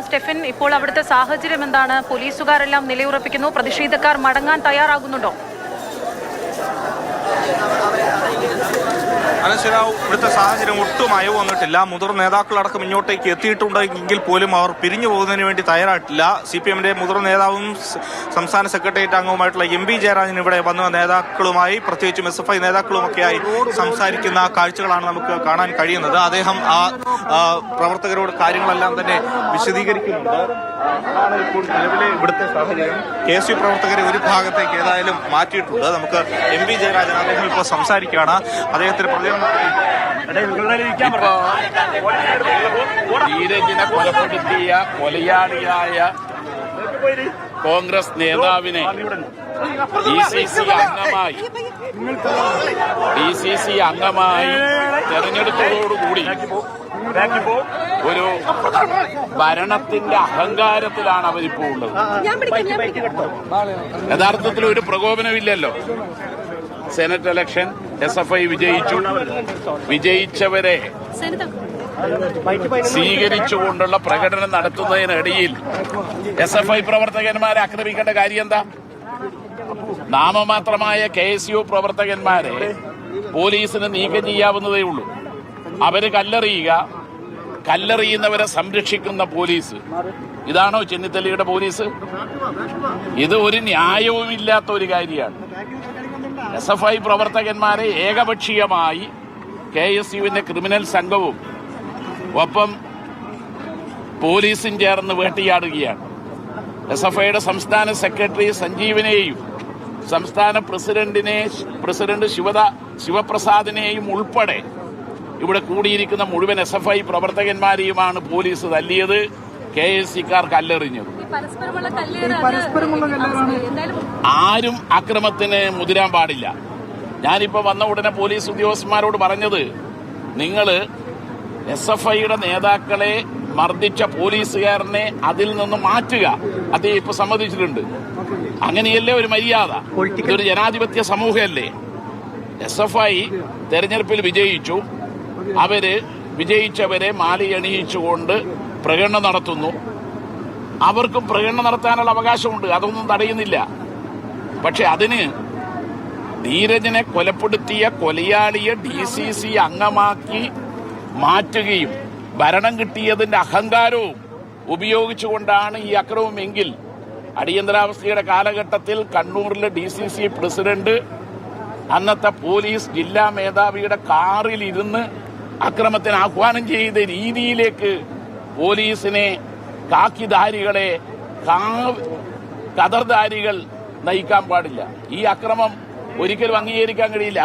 Stephen, ഇപ്പോൾ അവിടുത്തെ സാഹചര്യം എന്താണ്? പോലീസുകാരെല്ലാം നിലയുറപ്പിക്കുന്നു. പ്രതിഷേധക്കാർ മടങ്ങാൻ തയ്യാറാകുന്നുണ്ടോ? അനശ്വരാവ്, ഇവിടുത്തെ സാഹചര്യം ഒട്ടും അയവ് വന്നിട്ടില്ല. മുതിർന്ന നേതാക്കളടക്കം ഇങ്ങോട്ടേക്ക് എത്തിയിട്ടുണ്ടെങ്കിൽ പോലും അവർ പിരിഞ്ഞു പോകുന്നതിന് വേണ്ടി തയ്യാറായിട്ടില്ല. CPM-ന്റെ മുതിർന്ന നേതാവും സംസ്ഥാന സെക്രട്ടേറിയറ്റ് അംഗവുമായിട്ടുള്ള MP ജയരാജൻ ഇവിടെ വന്ന നേതാക്കളുമായി, പ്രത്യേകിച്ചും SFI നേതാക്കളുമൊക്കെയായി സംസാരിക്കുന്ന കാഴ്ചകളാണ് നമുക്ക് കാണാൻ കഴിയുന്നത്. അദ്ദേഹം ആ പ്രവർത്തകരോട് കാര്യങ്ങളെല്ലാം തന്നെ വിശദീകരിക്കുന്നുണ്ട്. അതാണ് ഇപ്പോൾ നിലവിലെ ഇവിടുത്തെ സാഹചര്യം. KSU പ്രവർത്തകരെ ഒരു ഭാഗത്തേക്ക് ഏതായാലും മാറ്റിയിട്ടുണ്ട്. നമുക്ക് MP ജയരാജൻ അദ്ദേഹം ഇപ്പോൾ സംസാരിക്കുകയാണ്. അദ്ദേഹത്തിന് ധീരജിനെ കൊലപ്പെടുത്തിയ കൊലയാളിയായ കോൺഗ്രസ് നേതാവിനെ DCC അംഗമായി തെരഞ്ഞെടുത്തതോടുകൂടി ഒരു ഭരണത്തിന്റെ അഹങ്കാരത്തിലാണ് അവരിപ്പോ ഉള്ളത്. യഥാർത്ഥത്തിൽ ഒരു പ്രകോപനമില്ലല്ലോ. സെനറ്റ് ഇലക്ഷൻ SFI വിജയിച്ചു. വിജയിച്ചവരെ സ്വീകരിച്ചുകൊണ്ടുള്ള പ്രകടനം നടത്തുന്നതിനിടയിൽ SFI പ്രവർത്തകന്മാരെ ആക്രമിക്കേണ്ട കാര്യം എന്താ? നാമമാത്രമായ KSU പ്രവർത്തകന്മാരെ പോലീസിന് നീക്കം ചെയ്യാവുന്നതേ ഉള്ളൂ. അവര് കല്ലെറിയുന്നവരെ സംരക്ഷിക്കുന്ന പോലീസ്. ഇതാണോ ചെന്നിത്തലയുടെ പോലീസ്? ഇത് ഒരു ന്യായവുമില്ലാത്ത ഒരു കാര്യമാണ്. SFI പ്രവർത്തകന്മാരെ ഏകപക്ഷീയമായി KSUവിന്റെ ക്രിമിനൽ സംഘവും ഒപ്പം പോലീസും ചേർന്ന് വേട്ടയാടുകയാണ്. SFIയുടെ സംസ്ഥാന സെക്രട്ടറി സഞ്ജീവിനെയും സംസ്ഥാന പ്രസിഡന്റ് ശിവപ്രസാദിനെയും ഉൾപ്പെടെ ഇവിടെ കൂടിയിരിക്കുന്ന മുഴുവൻ SFI പ്രവർത്തകന്മാരെയുമാണ് പോലീസ് തല്ലിയത്. KSCക്കാർ കല്ലെറിഞ്ഞത്. ആരും അക്രമത്തിന് മുതിരാൻ പാടില്ല. ഞാനിപ്പോ വന്ന ഉടനെ പോലീസ് ഉദ്യോഗസ്ഥന്മാരോട് പറഞ്ഞത്, നിങ്ങള് SFIയുടെ നേതാക്കളെ മർദ്ദിച്ച പോലീസുകാരനെ അതിൽ നിന്ന് മാറ്റുക. അദ്ദേഹം ഇപ്പൊ സമ്മതിച്ചിട്ടുണ്ട്. അങ്ങനെയല്ലേ ഒരു മര്യാദ? ഇതൊരു ജനാധിപത്യ സമൂഹമല്ലേ? SFI തെരഞ്ഞെടുപ്പിൽ വിജയിച്ചു. അവര് വിജയിച്ചവരെ മാലയണിയിച്ചുകൊണ്ട് പ്രകടനം നടത്തുന്നു. അവർക്കും പ്രകടനം നടത്താനുള്ള അവകാശമുണ്ട്. അതൊന്നും തടയുന്നില്ല. പക്ഷെ അതിന് ധീരജിനെ കൊലപ്പെടുത്തിയ കൊലയാളിയെ DCC അംഗമാക്കി മാറ്റുകയും ഭരണം കിട്ടിയതിന്റെ അഹങ്കാരവും ഉപയോഗിച്ചുകൊണ്ടാണ് ഈ അക്രമമെങ്കിൽ, അടിയന്തരാവസ്ഥയുടെ കാലഘട്ടത്തിൽ കണ്ണൂരിലെ DCC പ്രസിഡന്റ് അന്നത്തെ പോലീസ് ജില്ലാ മേധാവിയുടെ കാറിലിരുന്ന് അക്രമത്തിന് ആഹ്വാനം ചെയ്ത രീതിയിലേക്ക് പോലീസിനെ, കാക്കിധാരികളെ, കതർധാരികൾ നയിക്കാൻ പാടില്ല. ഈ അക്രമം ഒരിക്കലും അംഗീകരിക്കാൻ കഴിയില്ല.